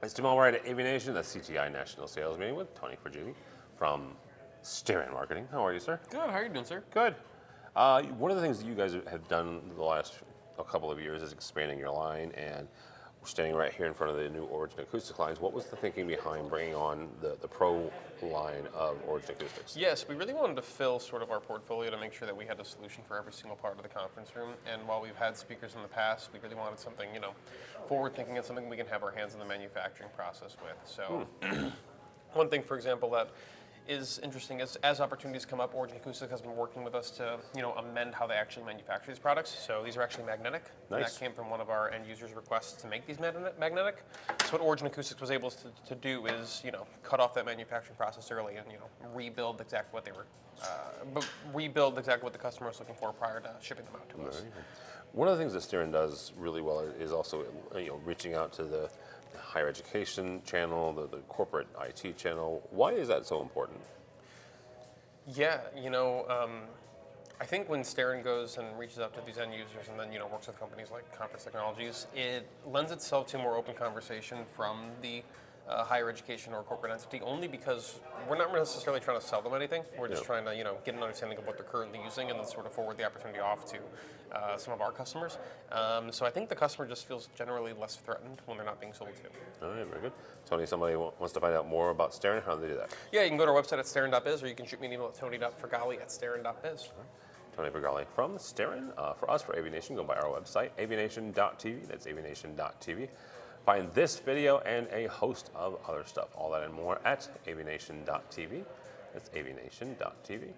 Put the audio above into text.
It's Albright at AVNation, the CTI National Sales Meeting with Tony Fragale from Starin Marketing. How are you, sir? Good. How are you doing, sir? Good. One of the things that you guys have done the last couple of years is expanding your line, and we're standing right here in front of the new Origin Acoustics lines. What was the thinking behind bringing on the Pro line of Origin Acoustics? Yes, we really wanted to fill sort of our portfolio to make sure that we had a solution for every single part of the conference room. And while we've had speakers in the past, we really wanted something, forward-thinking and something we can have our hands in the manufacturing process with. So, one thing, for example, that is interesting is as opportunities come up, Origin Acoustics has been working with us to, amend how they actually manufacture these products. So these are actually magnetic. Nice. And that came from one of our end users' requests to make these magnetic. So what Origin Acoustics was able to do is, cut off that manufacturing process early and, rebuild exactly what they were, rebuild exactly what the customer was looking for prior to shipping them out to us. One of the things that Starin does really well is also, reaching out to the higher education channel, the corporate IT channel. Why is that so important? Yeah, I think when Starin goes and reaches out to these end users and then, works with companies like Conference Technologies, it lends itself to a more open conversation from the higher education or corporate entity, only because we're not necessarily trying to sell them anything. We're just trying to, get an understanding of what they're currently using and then sort of forward the opportunity off to some of our customers. So I think the customer just feels generally less threatened when they're not being sold to. All right, very good. Tony, somebody wants to find out more about Starin. How do they do that? Yeah, you can go to our website at starin.biz, or you can shoot me an email at tony.fragale@starin.biz. Tony Fragale from Starin. For us, for AVNation, go by our website, avnation.tv. That's avnation.tv. Find this video and a host of other stuff, all that and more at avnation.tv. That's avnation.tv.